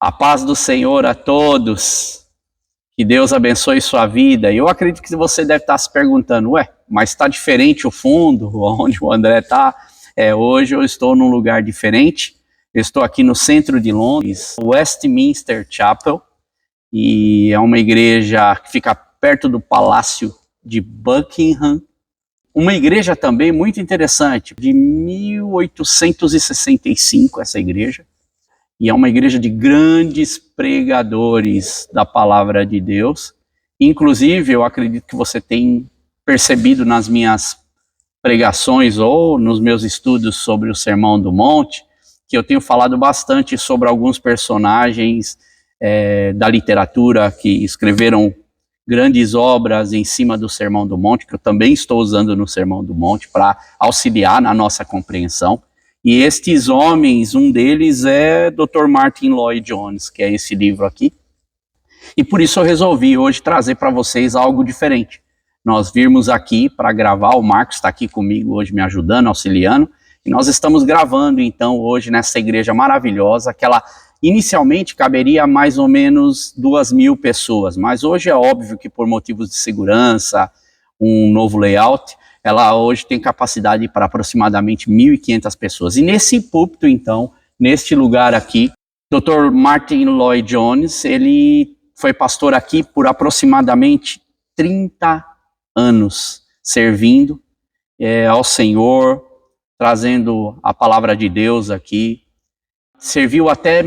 A paz do Senhor a todos, que Deus abençoe sua vida. Eu acredito que você deve estar se perguntando, mas está diferente o fundo, onde o André está? Hoje eu estou num lugar diferente, eu estou aqui no centro de Londres, Westminster Chapel, e é uma igreja que fica perto do Palácio de Buckingham, uma igreja também muito interessante, de 1865 essa igreja, e é uma igreja de grandes pregadores da palavra de Deus. Inclusive, eu acredito que você tem percebido nas minhas pregações ou nos meus estudos sobre o Sermão do Monte, que eu tenho falado bastante sobre alguns personagens da literatura que escreveram grandes obras em cima do Sermão do Monte, que eu também estou usando no Sermão do Monte para auxiliar na nossa compreensão. E estes homens, um deles é Dr. Martyn Lloyd-Jones, que é esse livro aqui. E por isso eu resolvi hoje trazer para vocês algo diferente. Nós virmos aqui para gravar, o Marcos está aqui comigo hoje me ajudando, auxiliando, e nós estamos gravando então hoje nessa igreja maravilhosa, que ela inicialmente caberia a mais ou menos 2.000 pessoas, mas hoje é óbvio que por motivos de segurança, um novo layout, ela hoje tem capacidade para aproximadamente 1.500 pessoas. E nesse púlpito, então, neste lugar aqui, Dr. Martyn Lloyd-Jones, ele foi pastor aqui por aproximadamente 30 anos, servindo ao Senhor, trazendo a palavra de Deus aqui. Serviu até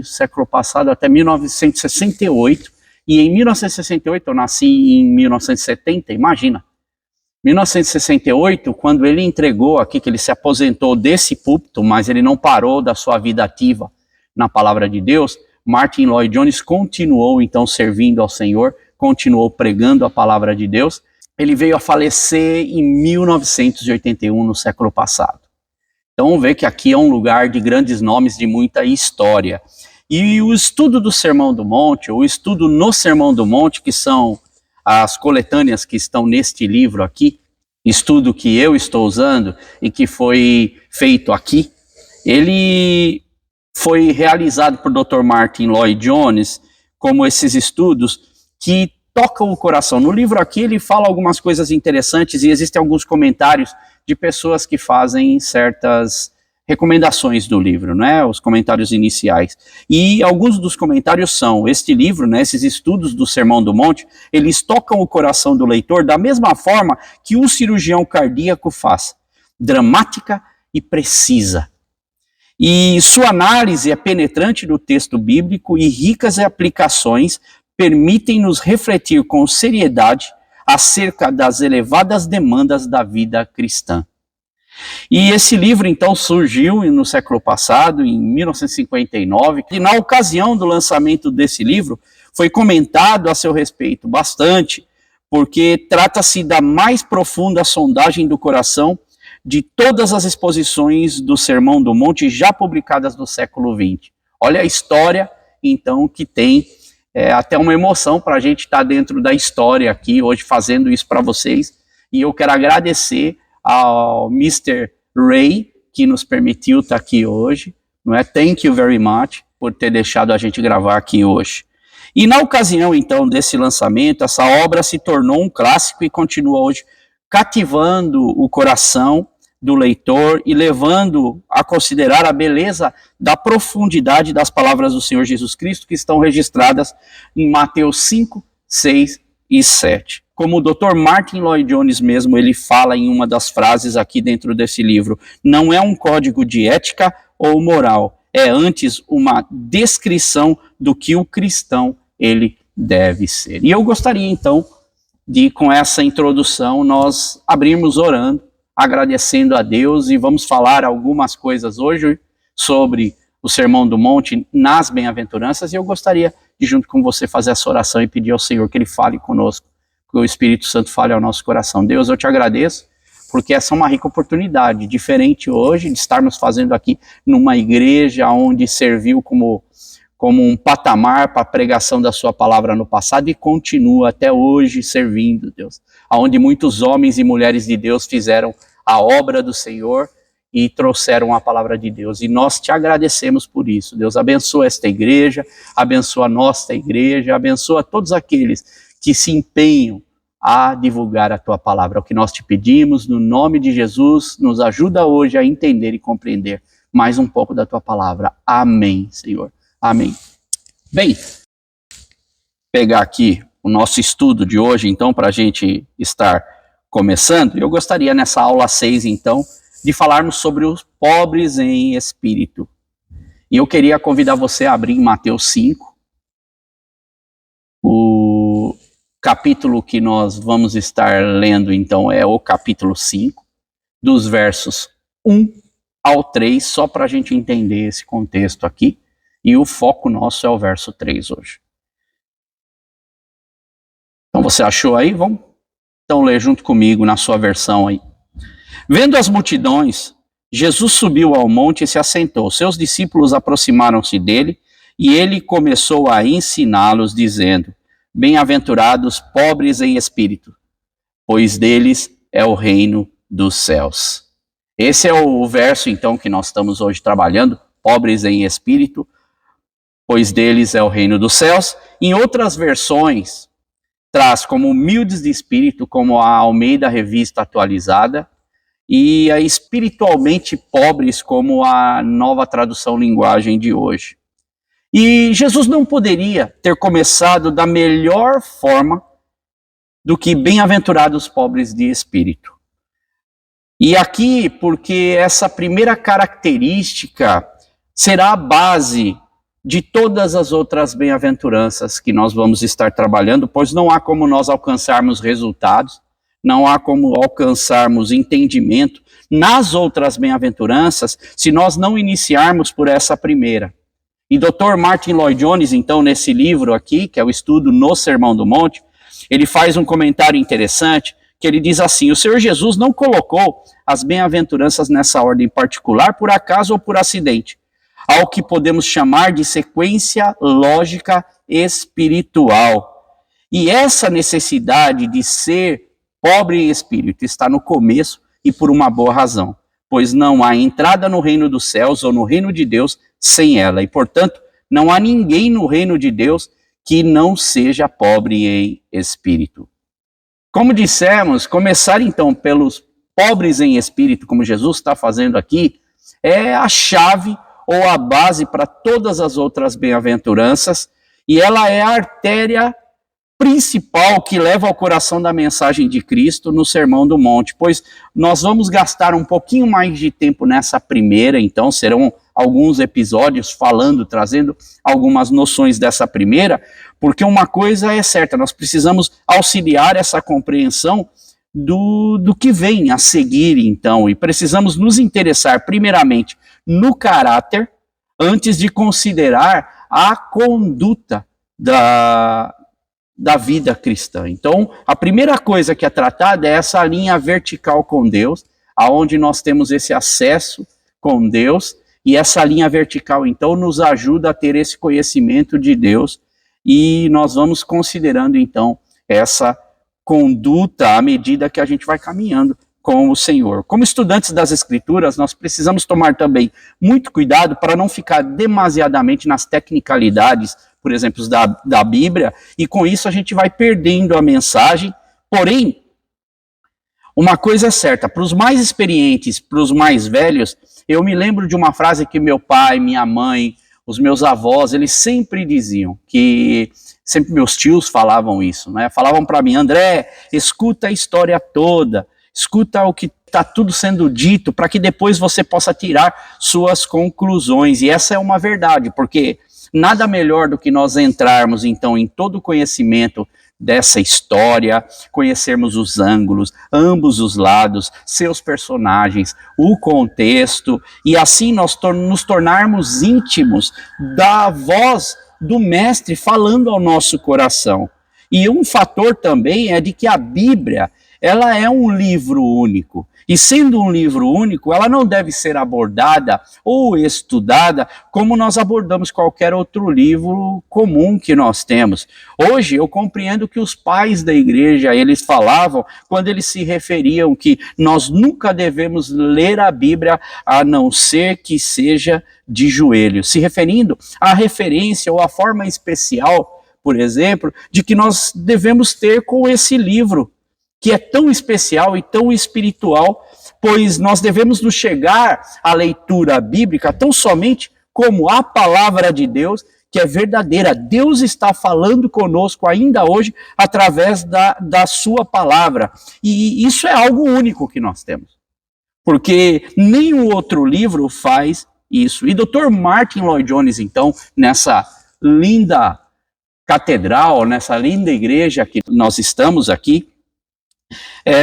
século passado, até 1968, e em 1968, eu nasci em 1970, imagina, 1968, quando ele entregou aqui, que ele se aposentou desse púlpito, mas ele não parou da sua vida ativa na palavra de Deus, Martyn Lloyd-Jones continuou então servindo ao Senhor, continuou pregando a palavra de Deus. Ele veio a falecer em 1981, no século passado. Então vamos ver que aqui é um lugar de grandes nomes, de muita história. E o estudo do Sermão do Monte, o estudo no Sermão do Monte, que são as coletâneas que estão neste livro aqui, estudo que eu estou usando e que foi feito aqui, ele foi realizado por Dr. Martyn Lloyd-Jones, como esses estudos que tocam o coração. No livro aqui ele fala algumas coisas interessantes e existem alguns comentários de pessoas que fazem certas recomendações do livro, né, os comentários iniciais. E alguns dos comentários são, este livro, né, esses estudos do Sermão do Monte, eles tocam o coração do leitor da mesma forma que um cirurgião cardíaco faz, dramática e precisa. E sua análise é penetrante do texto bíblico e ricas aplicações permitem-nos refletir com seriedade acerca das elevadas demandas da vida cristã. E esse livro, então, surgiu no século passado, em 1959, e na ocasião do lançamento desse livro, foi comentado a seu respeito bastante, porque trata-se da mais profunda sondagem do coração de todas as exposições do Sermão do Monte já publicadas no século XX. Olha a história, então, que tem até uma emoção para a gente estar dentro da história aqui, hoje, fazendo isso para vocês. E eu quero agradecer ao Mr. Ray, que nos permitiu estar aqui hoje, não é? Thank you very much por ter deixado a gente gravar aqui hoje. E na ocasião, então, desse lançamento, essa obra se tornou um clássico e continua hoje cativando o coração do leitor e levando a considerar a beleza da profundidade das palavras do Senhor Jesus Cristo que estão registradas em Mateus 5, 6 e 7. Como o Dr. Martyn Lloyd-Jones mesmo, ele fala em uma das frases aqui dentro desse livro, não é um código de ética ou moral, é antes uma descrição do que o cristão ele deve ser. E eu gostaria então de, com essa introdução, nós abrirmos orando, agradecendo a Deus, e vamos falar algumas coisas hoje sobre o Sermão do Monte nas bem-aventuranças, e eu gostaria de, junto com você, fazer essa oração e pedir ao Senhor que Ele fale conosco, que o Espírito Santo fale ao nosso coração. Deus, eu te agradeço, porque essa é uma rica oportunidade, diferente hoje, de estarmos fazendo aqui numa igreja onde serviu como um patamar para a pregação da sua palavra no passado e continua até hoje servindo, Deus, onde muitos homens e mulheres de Deus fizeram a obra do Senhor e trouxeram a palavra de Deus. E nós te agradecemos por isso. Deus abençoa esta igreja, abençoa a nossa igreja, abençoa todos aqueles que se empenham a divulgar a tua palavra. É o que nós te pedimos, no nome de Jesus, nos ajuda hoje a entender e compreender mais um pouco da tua palavra. Amém, Senhor. Amém. Bem, pegar aqui o nosso estudo de hoje, então, para a gente estar começando. Eu gostaria, nessa aula 6, então, de falarmos sobre os pobres em espírito. E eu queria convidar você a abrir em Mateus 5, o capítulo que nós vamos estar lendo, então, é o capítulo 5, dos versos 1 ao 3, só para a gente entender esse contexto aqui. E o foco nosso é o verso 3 hoje. Então, você achou aí? Vamos então ler junto comigo na sua versão aí. Vendo as multidões, Jesus subiu ao monte e se assentou. Seus discípulos aproximaram-se dele e ele começou a ensiná-los, dizendo: Bem-aventurados pobres em espírito, pois deles é o reino dos céus. Esse é o verso, então, que nós estamos hoje trabalhando, pobres em espírito, pois deles é o reino dos céus. Em outras versões, traz como humildes de espírito, como a Almeida Revista Atualizada, e a espiritualmente pobres, como a Nova Tradução Linguagem de hoje. E Jesus não poderia ter começado da melhor forma do que bem-aventurados pobres de espírito. E aqui, porque essa primeira característica será a base de todas as outras bem-aventuranças que nós vamos estar trabalhando, pois não há como nós alcançarmos resultados, não há como alcançarmos entendimento nas outras bem-aventuranças se nós não iniciarmos por essa primeira. E Dr. Martin Lloyd-Jones, então, nesse livro aqui, que é o estudo no Sermão do Monte, ele faz um comentário interessante, que ele diz assim: o Senhor Jesus não colocou as bem-aventuranças nessa ordem particular por acaso ou por acidente, ao que podemos chamar de sequência lógica espiritual. E essa necessidade de ser pobre em espírito está no começo e por uma boa razão, pois não há entrada no reino dos céus ou no reino de Deus sem ela, e portanto não há ninguém no reino de Deus que não seja pobre em espírito. Como dissemos, começar então pelos pobres em espírito, como Jesus está fazendo aqui, é a chave ou a base para todas as outras bem-aventuranças, e ela é a artéria principal que leva ao coração da mensagem de Cristo no Sermão do Monte, pois nós vamos gastar um pouquinho mais de tempo nessa primeira, então serão alguns episódios falando, trazendo algumas noções dessa primeira, porque uma coisa é certa, nós precisamos auxiliar essa compreensão do que vem a seguir, então, e precisamos nos interessar primeiramente no caráter, antes de considerar a conduta da vida cristã. Então, a primeira coisa que é tratada é essa linha vertical com Deus, aonde nós temos esse acesso com Deus, e essa linha vertical, então, nos ajuda a ter esse conhecimento de Deus, e nós vamos considerando, então, essa conduta à medida que a gente vai caminhando com o Senhor. Como estudantes das Escrituras, nós precisamos tomar também muito cuidado para não ficar demasiadamente nas tecnicalidades, por exemplo, da Bíblia, e com isso a gente vai perdendo a mensagem. Porém, uma coisa é certa, para os mais experientes, para os mais velhos, eu me lembro de uma frase que meu pai, minha mãe, os meus avós, eles sempre diziam, que sempre meus tios falavam isso, né? Falavam para mim: André, escuta a história toda, escuta o que está tudo sendo dito, para que depois você possa tirar suas conclusões. E essa é uma verdade, porque nada melhor do que nós entrarmos, então, em todo o conhecimento dessa história, conhecermos os ângulos, ambos os lados, seus personagens, o contexto, e assim nós nos tornarmos íntimos da voz do Mestre falando ao nosso coração. E um fator também é de que a Bíblia, ela é um livro único. E sendo um livro único, ela não deve ser abordada ou estudada como nós abordamos qualquer outro livro comum que nós temos. Hoje eu compreendo que os pais da igreja, eles falavam, quando eles se referiam que nós nunca devemos ler a Bíblia a não ser que seja de joelhos, se referindo à referência ou à forma especial, por exemplo, de que nós devemos ter com esse livro, que é tão especial e tão espiritual, pois nós devemos nos chegar à leitura bíblica tão somente como a palavra de Deus, que é verdadeira. Deus está falando conosco ainda hoje através da sua palavra. E isso é algo único que nós temos, porque nenhum outro livro faz isso. E Dr. Martyn Lloyd-Jones, então, nessa linda catedral, nessa linda igreja que nós estamos aqui,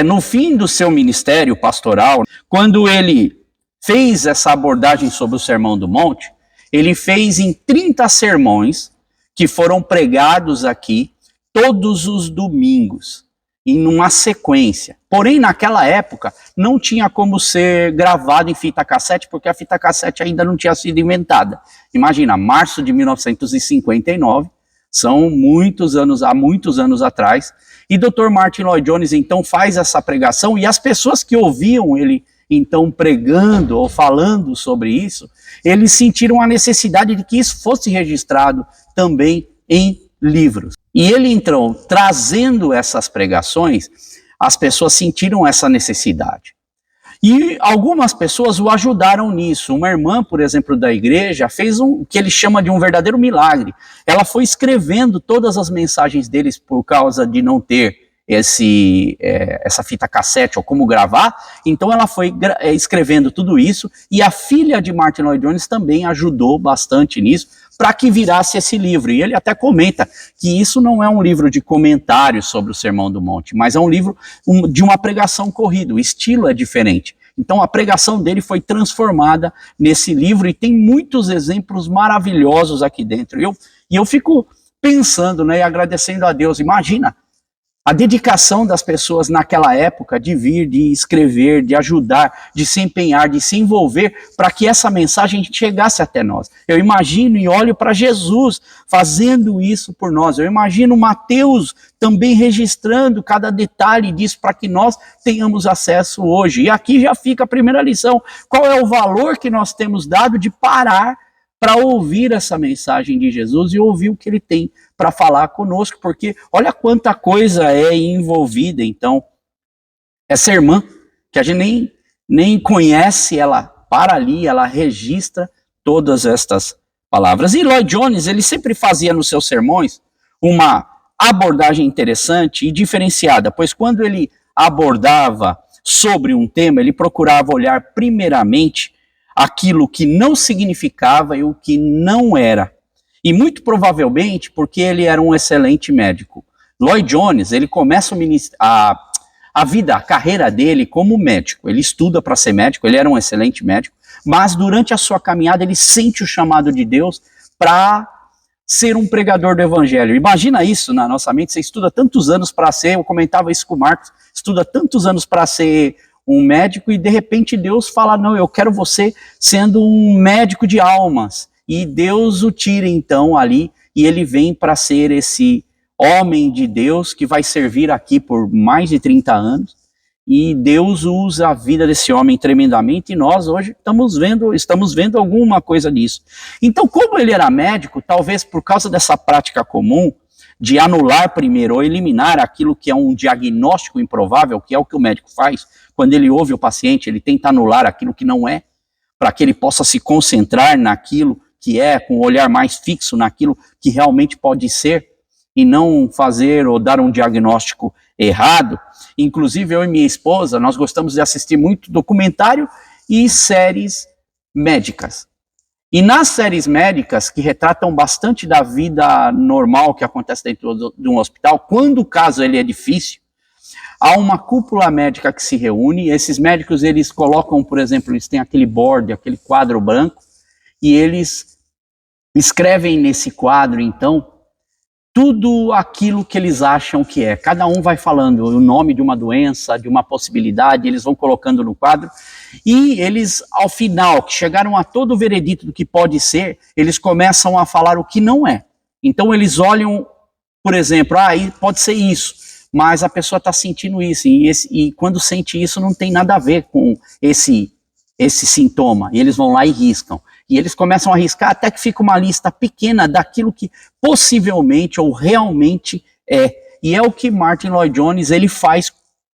no fim do seu ministério pastoral, quando ele fez essa abordagem sobre o Sermão do Monte, ele fez em 30 sermões que foram pregados aqui todos os domingos, em uma sequência. Porém, naquela época, não tinha como ser gravado em fita cassete, porque a fita cassete ainda não tinha sido inventada. Imagina, março de 1959, são há muitos anos atrás, e Dr. Martyn Lloyd-Jones, então, faz essa pregação, e as pessoas que ouviam ele, então, pregando ou falando sobre isso, eles sentiram a necessidade de que isso fosse registrado também em livros. E ele, então, trazendo essas pregações, as pessoas sentiram essa necessidade. E algumas pessoas o ajudaram nisso. Uma irmã, por exemplo, da igreja, fez o que ele chama de um verdadeiro milagre. Ela foi escrevendo todas as mensagens deles por causa de não ter essa fita cassete ou como gravar. Então ela foi escrevendo tudo isso, e a filha de Martyn Lloyd-Jones também ajudou bastante nisso, para que virasse esse livro. E ele até comenta que isso não é um livro de comentários sobre o Sermão do Monte, mas é um livro de uma pregação corrida, o estilo é diferente. Então a pregação dele foi transformada nesse livro, e tem muitos exemplos maravilhosos aqui dentro. E eu fico pensando, né, e agradecendo a Deus. Imagina a dedicação das pessoas naquela época de vir, de escrever, de ajudar, de se empenhar, de se envolver para que essa mensagem chegasse até nós. Eu imagino e olho para Jesus fazendo isso por nós. Eu imagino Mateus também registrando cada detalhe disso para que nós tenhamos acesso hoje. E aqui já fica a primeira lição. Qual é o valor que nós temos dado de parar para ouvir essa mensagem de Jesus e ouvir o que ele tem para falar conosco, porque olha quanta coisa é envolvida. Então, essa irmã, que a gente nem conhece, ela para ali, ela registra todas estas palavras. E Lloyd-Jones, ele sempre fazia nos seus sermões uma abordagem interessante e diferenciada, pois quando ele abordava sobre um tema, ele procurava olhar primeiramente aquilo que não significava e o que não era. E muito provavelmente porque ele era um excelente médico. Lloyd-Jones, ele começa a carreira dele como médico. Ele estuda para ser médico, ele era um excelente médico, mas durante a sua caminhada ele sente o chamado de Deus para ser um pregador do evangelho. Imagina isso na nossa mente, você estuda tantos anos para ser, eu comentava isso com o Marcos, estuda tantos anos para ser um médico, e de repente Deus fala, não, eu quero você sendo um médico de almas. E Deus o tira então ali, e ele vem para ser esse homem de Deus que vai servir aqui por mais de 30 anos, e Deus usa a vida desse homem tremendamente, e nós hoje estamos vendo alguma coisa disso. Então, como ele era médico, talvez por causa dessa prática comum, de anular primeiro ou eliminar aquilo que é um diagnóstico improvável, que é o que o médico faz, quando ele ouve o paciente, ele tenta anular aquilo que não é, para que ele possa se concentrar naquilo que é, com um olhar mais fixo naquilo que realmente pode ser, e não fazer ou dar um diagnóstico errado. Inclusive, eu e minha esposa, nós gostamos de assistir muito documentário e séries médicas. E nas séries médicas, que retratam bastante da vida normal que acontece dentro de um hospital, quando o caso ele é difícil, há uma cúpula médica que se reúne, e esses médicos, eles colocam, por exemplo, eles têm aquele board, aquele quadro branco, e eles escrevem nesse quadro, então, tudo aquilo que eles acham que é. Cada um vai falando o nome de uma doença, de uma possibilidade, eles vão colocando no quadro, e eles, ao final, que chegaram a todo o veredito do que pode ser, eles começam a falar o que não é. Então eles olham, por exemplo, pode ser isso, mas a pessoa está sentindo isso, e quando sente isso não tem nada a ver com esse sintoma, e eles vão lá e riscam. E eles começam a riscar até que fica uma lista pequena daquilo que possivelmente ou realmente é. E é o que Martin Lloyd-Jones ele faz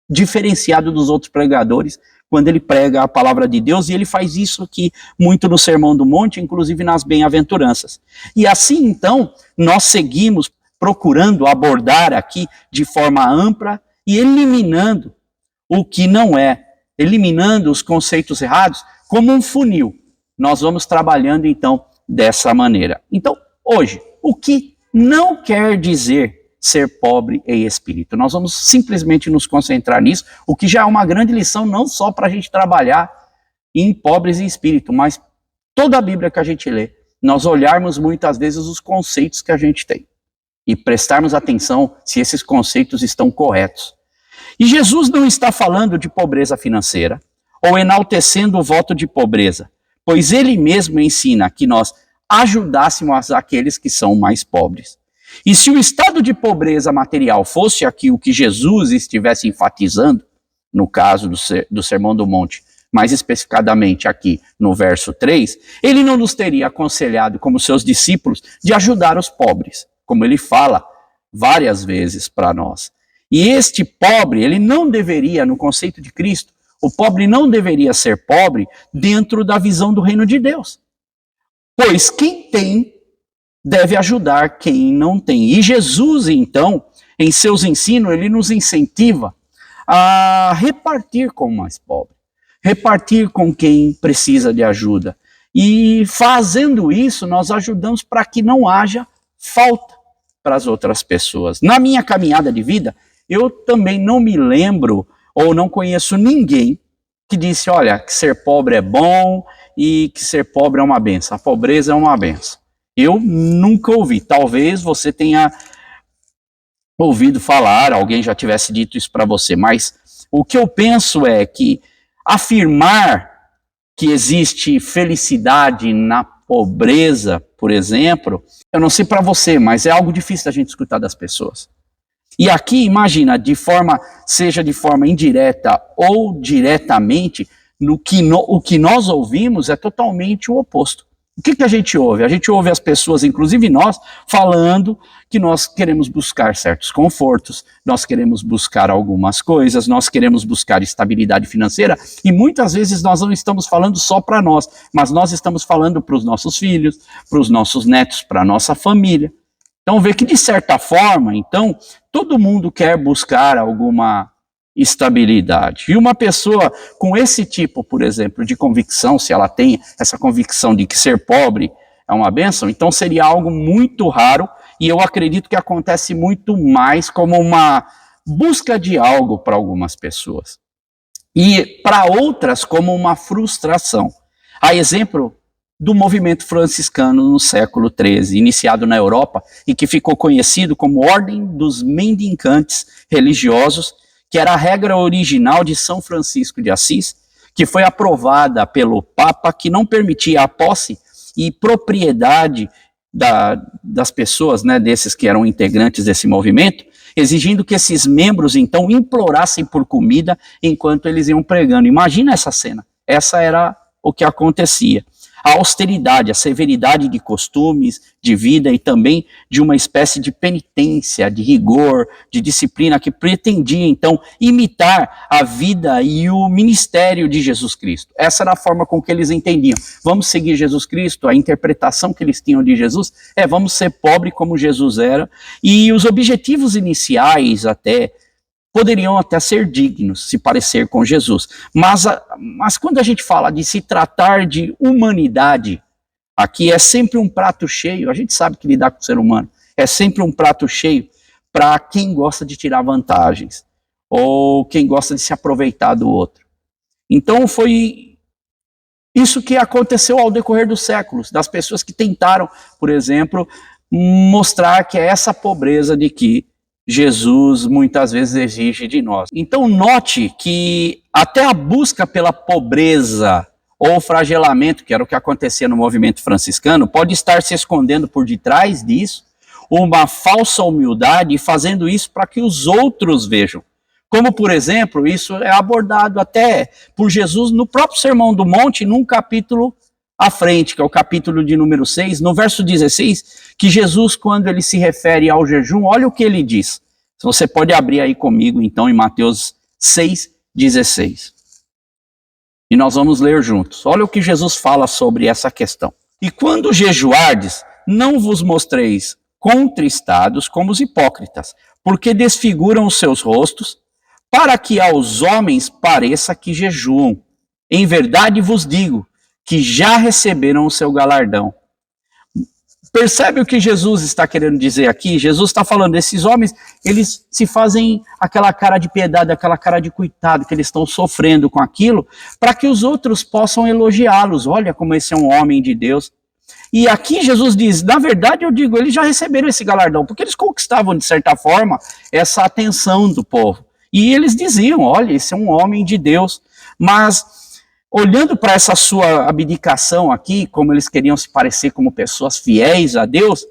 diferenciado dos outros pregadores quando ele prega a palavra de Deus, e ele faz isso aqui muito no Sermão do Monte, inclusive nas bem-aventuranças. E assim, então, nós seguimos procurando abordar aqui de forma ampla e eliminando o que não é, eliminando os conceitos errados como um funil. Nós vamos trabalhando, então, dessa maneira. Então, hoje, o que não quer dizer ser pobre em espírito? Nós vamos simplesmente nos concentrar nisso, o que já é uma grande lição, não só para a gente trabalhar em pobres em espírito, mas toda a Bíblia que a gente lê, nós olharmos muitas vezes os conceitos que a gente tem e prestarmos atenção se esses conceitos estão corretos. E Jesus não está falando de pobreza financeira ou enaltecendo o voto de pobreza, pois ele mesmo ensina que nós ajudássemos aqueles que são mais pobres. E se o estado de pobreza material fosse aqui o que Jesus estivesse enfatizando, no caso do Sermão do Monte, mais especificadamente aqui no verso 3, ele não nos teria aconselhado, como seus discípulos, de ajudar os pobres, como ele fala várias vezes para nós. E este pobre, ele não deveria, no conceito de Cristo, o pobre não deveria ser pobre dentro da visão do reino de Deus. Pois quem tem deve ajudar quem não tem. E Jesus, então, em seus ensinos, ele nos incentiva a repartir com o mais pobre, repartir com quem precisa de ajuda. E fazendo isso, nós ajudamos para que não haja falta para as outras pessoas. Na minha caminhada de vida, eu também não me lembro ou não conheço ninguém que disse, olha, que ser pobre é bom e que ser pobre é uma benção. A pobreza é uma benção. Eu nunca ouvi. Talvez você tenha ouvido falar, alguém já tivesse dito isso para você, mas o que eu penso é que afirmar que existe felicidade na pobreza, por exemplo, eu não sei para você, mas é algo difícil da gente escutar das pessoas. E aqui, imagina, seja de forma indireta ou diretamente, o que nós ouvimos é totalmente o oposto. O que a gente ouve? A gente ouve as pessoas, inclusive nós, falando que nós queremos buscar certos confortos, nós queremos buscar algumas coisas, nós queremos buscar estabilidade financeira, e muitas vezes nós não estamos falando só para nós, mas nós estamos falando para os nossos filhos, para os nossos netos, para a nossa família. Então vê que de certa forma, então, todo mundo quer buscar alguma estabilidade. E uma pessoa com esse tipo, por exemplo, de convicção, se ela tem essa convicção de que ser pobre é uma bênção, então seria algo muito raro, e eu acredito que acontece muito mais como uma busca de algo para algumas pessoas. E para outras como uma frustração. A exemplo do movimento franciscano no século XIII, iniciado na Europa e que ficou conhecido como Ordem dos Mendicantes Religiosos, que era a regra original de São Francisco de Assis, que foi aprovada pelo Papa, que não permitia a posse e propriedade das pessoas, né, desses que eram integrantes desse movimento, exigindo que esses membros, então, implorassem por comida enquanto eles iam pregando. Imagina essa cena. Essa era o que acontecia. A austeridade, a severidade de costumes, de vida e também de uma espécie de penitência, de rigor, de disciplina que pretendia, então, imitar a vida e o ministério de Jesus Cristo. Essa era a forma com que eles entendiam. Vamos seguir Jesus Cristo, a interpretação que eles tinham de Jesus vamos ser pobre como Jesus era, e os objetivos iniciais poderiam até ser dignos, se parecer com Jesus. Mas quando a gente fala de se tratar de humanidade, aqui é sempre um prato cheio, a gente sabe que lidar com o ser humano, é sempre um prato cheio para quem gosta de tirar vantagens, ou quem gosta de se aproveitar do outro. Então foi isso que aconteceu ao decorrer dos séculos, das pessoas que tentaram, por exemplo, mostrar que é essa pobreza de que Jesus muitas vezes exige de nós. Então note que até a busca pela pobreza ou flagelamento, que era o que acontecia no movimento franciscano, pode estar se escondendo por detrás disso uma falsa humildade e fazendo isso para que os outros vejam. Como, por exemplo, isso é abordado até por Jesus no próprio Sermão do Monte, num capítulo à frente, que é o capítulo de número 6, no verso 16, que Jesus, quando ele se refere ao jejum, olha o que ele diz. Você pode abrir aí comigo, então, em Mateus 6, 16. E nós vamos ler juntos. Olha o que Jesus fala sobre essa questão. E quando jejuardes, não vos mostreis contristados como os hipócritas, porque desfiguram os seus rostos, para que aos homens pareça que jejuam. Em verdade vos digo, que já receberam o seu galardão. Percebe o que Jesus está querendo dizer aqui? Jesus está falando, esses homens, eles se fazem aquela cara de piedade, aquela cara de coitado, que eles estão sofrendo com aquilo, para que os outros possam elogiá-los. Olha como esse é um homem de Deus. E aqui Jesus diz, na verdade eu digo, eles já receberam esse galardão, porque eles conquistavam de certa forma essa atenção do povo. E eles diziam, olha, esse é um homem de Deus. Mas olhando para essa sua abdicação aqui, como eles queriam se parecer como pessoas fiéis a Deus,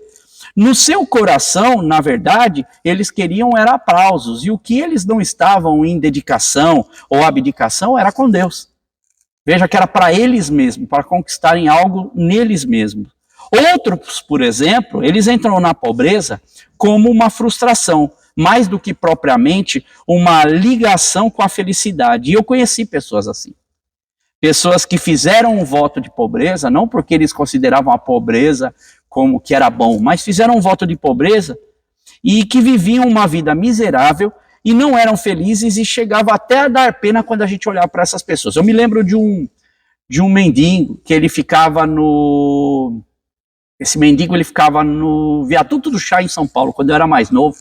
no seu coração, na verdade, eles queriam era aplausos. E o que eles não estavam em dedicação ou abdicação era com Deus. Veja que era para eles mesmos, para conquistarem algo neles mesmos. Outros, por exemplo, eles entram na pobreza como uma frustração, mais do que propriamente uma ligação com a felicidade. E eu conheci pessoas assim. Pessoas que fizeram um voto de pobreza, não porque eles consideravam a pobreza como que era bom, mas fizeram um voto de pobreza e que viviam uma vida miserável e não eram felizes e chegava até a dar pena quando a gente olhava para essas pessoas. Eu me lembro de um mendigo que ele ficava no... Esse mendigo ele ficava no Viaduto do Chá em São Paulo, quando eu era mais novo.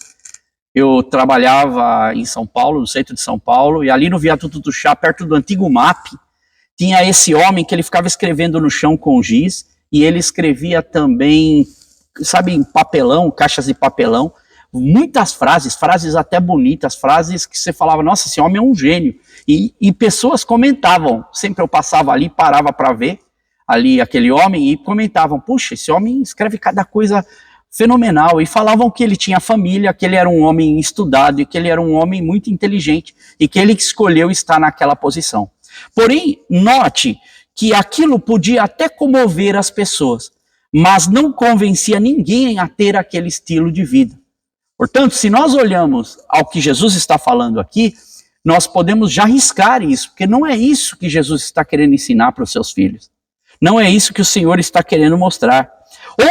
Eu trabalhava em São Paulo, no centro de São Paulo, e ali no Viaduto do Chá, perto do antigo MAP, tinha esse homem que ele ficava escrevendo no chão com giz, e ele escrevia também, sabe, em papelão, caixas de papelão, muitas frases até bonitas, frases que você falava, nossa, esse homem é um gênio. E pessoas comentavam, sempre eu passava ali, parava para ver ali aquele homem, e comentavam, puxa, esse homem escreve cada coisa fenomenal, e falavam que ele tinha família, que ele era um homem estudado, e que ele era um homem muito inteligente, e que ele escolheu estar naquela posição. Porém, note que aquilo podia até comover as pessoas, mas não convencia ninguém a ter aquele estilo de vida. Portanto, se nós olhamos ao que Jesus está falando aqui, nós podemos já riscar isso, porque não é isso que Jesus está querendo ensinar para os seus filhos. Não é isso que o Senhor está querendo mostrar.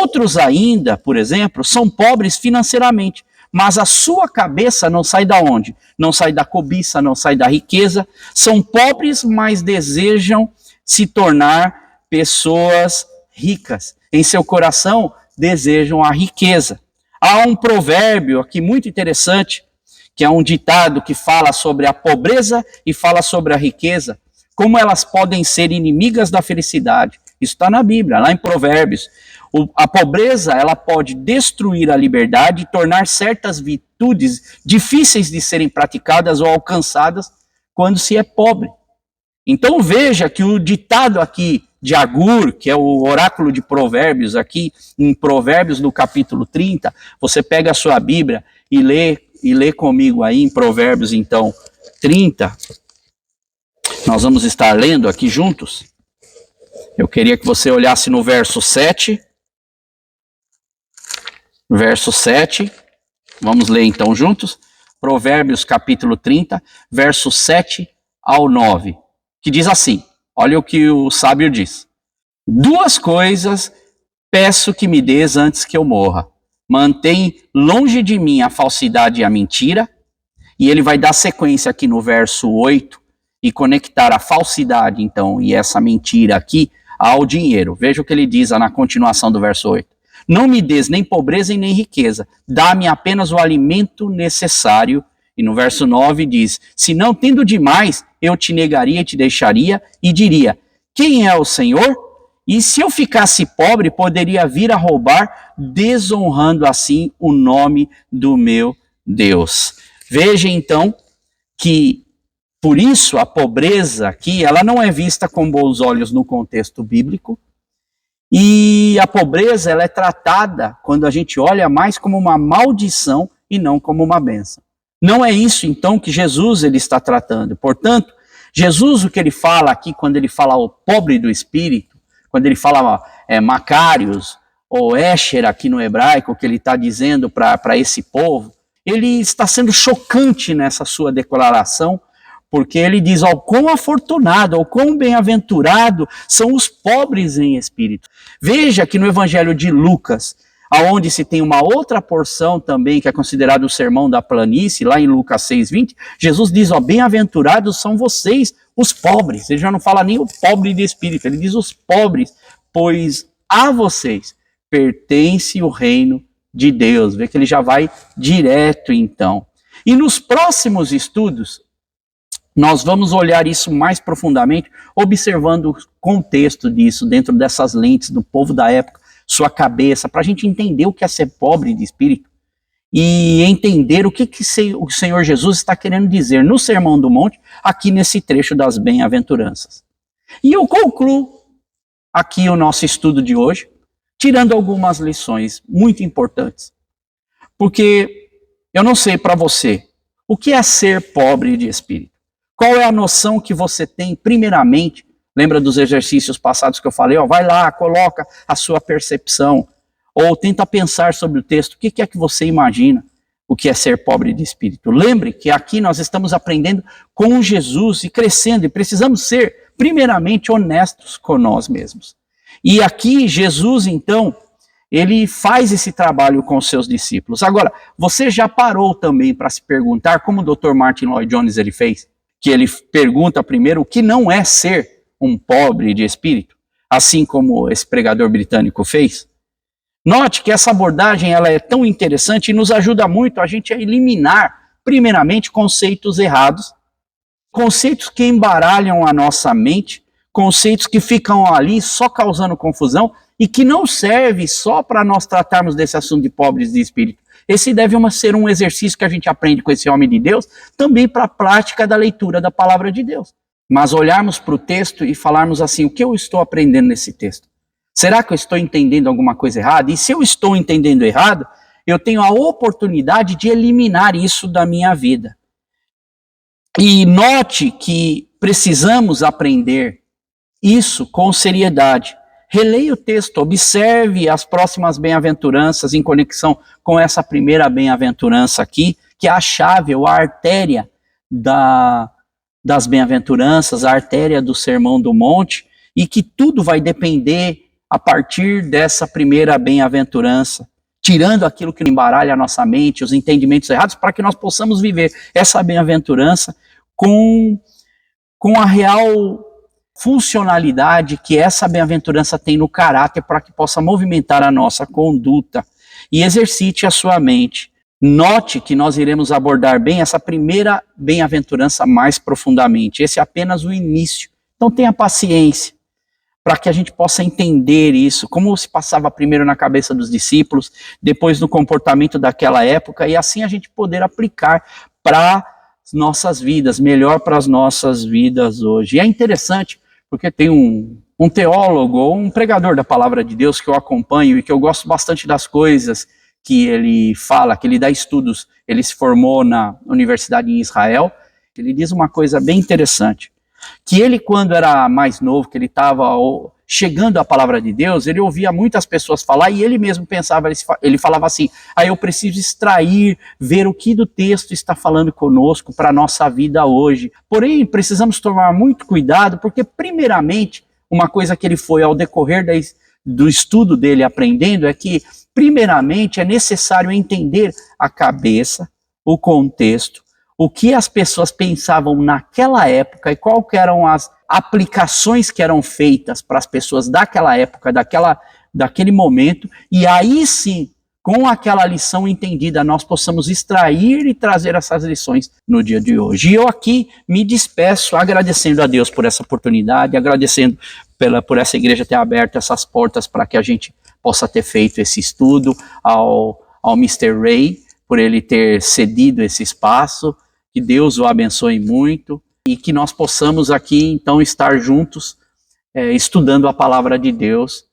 Outros ainda, por exemplo, são pobres financeiramente, mas a sua cabeça não sai da onde? Não sai da cobiça, não sai da riqueza. São pobres, mas desejam se tornar pessoas ricas. Em seu coração, desejam a riqueza. Há um provérbio aqui muito interessante, que é um ditado que fala sobre a pobreza e fala sobre a riqueza, como elas podem ser inimigas da felicidade. Isso está na Bíblia, lá em Provérbios. A pobreza, ela pode destruir a liberdade e tornar certas virtudes difíceis de serem praticadas ou alcançadas quando se é pobre. Então veja que o ditado aqui de Agur, que é o oráculo de Provérbios aqui, em Provérbios no capítulo 30, você pega a sua Bíblia e lê comigo aí em Provérbios então 30. Nós vamos estar lendo aqui juntos. Eu queria que você olhasse no verso 7. Verso 7, vamos ler então juntos, Provérbios capítulo 30, verso 7 ao 9, que diz assim, olha o que o sábio diz. 2 coisas peço que me dês antes que eu morra. Mantém longe de mim a falsidade e a mentira, e ele vai dar sequência aqui no verso 8, e conectar a falsidade então, e essa mentira aqui, ao dinheiro. Veja o que ele diz na continuação do verso 8. Não me des nem pobreza e nem riqueza, dá-me apenas o alimento necessário. E no verso 9 diz, se não tendo demais, eu te negaria e te deixaria, e diria, quem é o Senhor? E se eu ficasse pobre, poderia vir a roubar, desonrando assim o nome do meu Deus. Veja então que, por isso, a pobreza aqui, ela não é vista com bons olhos no contexto bíblico, e a pobreza, ela é tratada, quando a gente olha, mais como uma maldição e não como uma bênção. Não é isso, então, que Jesus ele está tratando. Portanto, Jesus, o que ele fala aqui, quando ele fala o pobre do espírito, quando ele fala Macários, ou Escher aqui no hebraico, que ele está dizendo para esse povo, ele está sendo chocante nessa sua declaração, porque ele diz, ó, quão afortunado, ou quão bem-aventurado são os pobres em espírito. Veja que no Evangelho de Lucas, aonde se tem uma outra porção também, que é considerado o sermão da planície, lá em Lucas 6:20, Jesus diz, ó, bem-aventurados são vocês, os pobres. Ele já não fala nem o pobre de espírito, ele diz os pobres, pois a vocês pertence o reino de Deus. Vê que ele já vai direto, então. E nos próximos estudos, nós vamos olhar isso mais profundamente, observando o contexto disso, dentro dessas lentes do povo da época, sua cabeça, para a gente entender o que é ser pobre de espírito e entender o que o Senhor Jesus está querendo dizer no Sermão do Monte, aqui nesse trecho das bem-aventuranças. E eu concluo aqui o nosso estudo de hoje, tirando algumas lições muito importantes. Porque eu não sei para você, o que é ser pobre de espírito? Qual é a noção que você tem, primeiramente? Lembra dos exercícios passados que eu falei? Ó, vai lá, coloca a sua percepção, ou tenta pensar sobre o texto. O que é que você imagina o que é ser pobre de espírito? Lembre que aqui nós estamos aprendendo com Jesus e crescendo, e precisamos ser, primeiramente, honestos com nós mesmos. E aqui Jesus, então, ele faz esse trabalho com os seus discípulos. Agora, você já parou também para se perguntar, como o Dr. Martin Lloyd Jones ele fez? Que ele pergunta primeiro o que não é ser um pobre de espírito, assim como esse pregador britânico fez. Note que essa abordagem ela é tão interessante e nos ajuda muito a gente a eliminar, primeiramente, conceitos errados, conceitos que embaralham a nossa mente, conceitos que ficam ali só causando confusão e que não serve só para nós tratarmos desse assunto de pobres de espírito. Esse deve ser um exercício que a gente aprende com esse homem de Deus, também para a prática da leitura da palavra de Deus. Mas olharmos para o texto e falarmos assim, o que eu estou aprendendo nesse texto? Será que eu estou entendendo alguma coisa errada? E se eu estou entendendo errado, eu tenho a oportunidade de eliminar isso da minha vida. E note que precisamos aprender isso com seriedade. Releia o texto, observe as próximas bem-aventuranças em conexão com essa primeira bem-aventurança aqui, que é a chave ou a artéria das bem-aventuranças, a artéria do Sermão do Monte, e que tudo vai depender a partir dessa primeira bem-aventurança, tirando aquilo que embaralha a nossa mente, os entendimentos errados, para que nós possamos viver essa bem-aventurança com a real funcionalidade que essa bem-aventurança tem no caráter, para que possa movimentar a nossa conduta. E exercite a sua mente. Note que nós iremos abordar bem essa primeira bem-aventurança mais profundamente. Esse é apenas o início. Então tenha paciência, para que a gente possa entender isso, como se passava primeiro na cabeça dos discípulos, depois no comportamento daquela época, e assim a gente poder aplicar para as nossas vidas, melhor para as nossas vidas hoje. E é interessante, porque tem um teólogo ou um pregador da palavra de Deus que eu acompanho e que eu gosto bastante das coisas que ele fala, que ele dá estudos. Ele se formou na universidade em Israel. Ele diz uma coisa bem interessante, que ele, quando era mais novo, que ele estava chegando à palavra de Deus, ele ouvia muitas pessoas falar e ele mesmo pensava, ele falava assim, eu preciso extrair, ver o que do texto está falando conosco para a nossa vida hoje. Porém, precisamos tomar muito cuidado, porque primeiramente, uma coisa que ele foi ao decorrer do estudo dele aprendendo é que, primeiramente, é necessário entender a cabeça, o contexto, o que as pessoas pensavam naquela época e quais eram as aplicações que eram feitas para as pessoas daquela época, daquele momento, e aí sim com aquela lição entendida, nós possamos extrair e trazer essas lições no dia de hoje. E eu aqui me despeço agradecendo a Deus por essa oportunidade, agradecendo por essa igreja ter aberto essas portas para que a gente possa ter feito esse estudo, ao Mr. Ray, por ele ter cedido esse espaço, que Deus o abençoe muito e que nós possamos aqui então estar juntos estudando a palavra de Deus,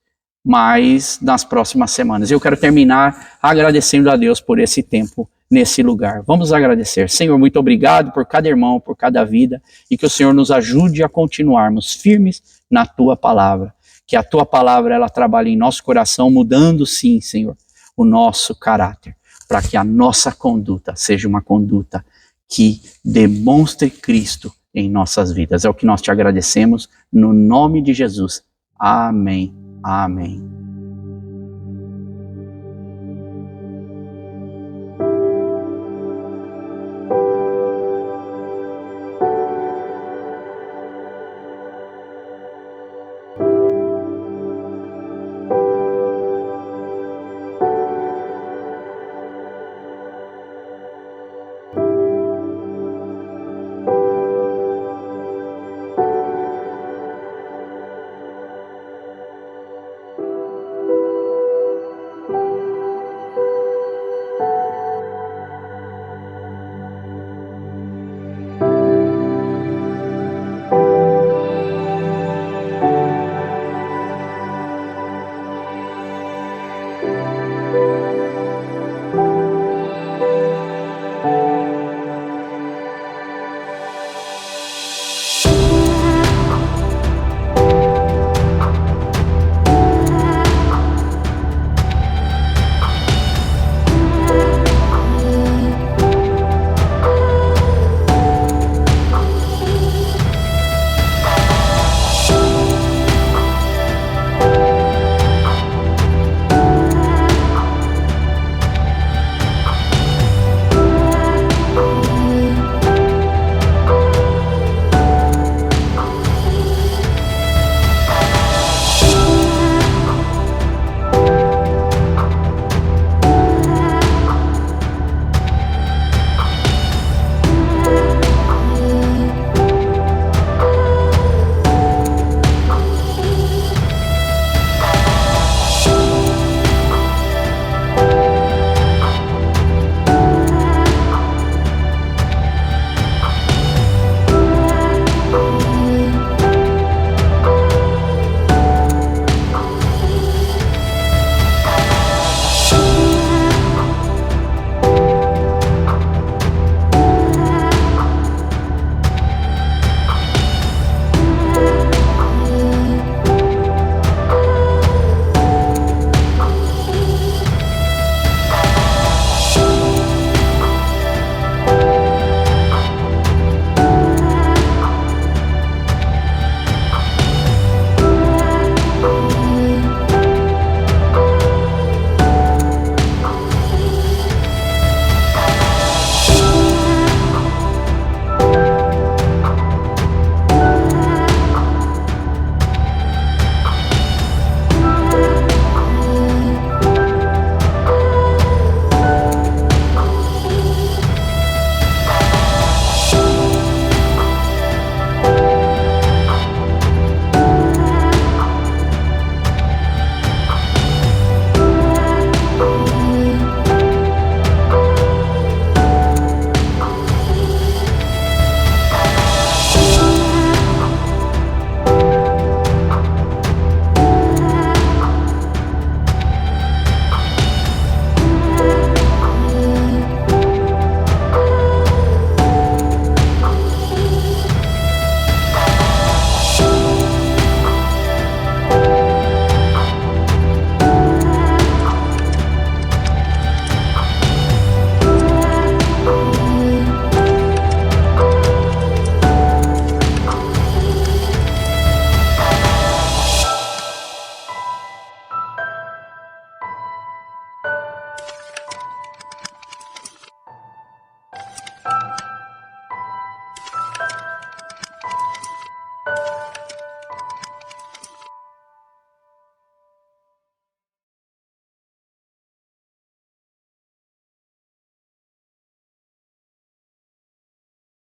mas nas próximas semanas. Eu quero terminar agradecendo a Deus por esse tempo nesse lugar. Vamos agradecer. Senhor, muito obrigado por cada irmão, por cada vida, e que o Senhor nos ajude a continuarmos firmes na Tua palavra. Que a Tua palavra, ela trabalhe em nosso coração, mudando, sim, Senhor, o nosso caráter, para que a nossa conduta seja uma conduta que demonstre Cristo em nossas vidas. É o que nós te agradecemos, no nome de Jesus. Amém. Amém.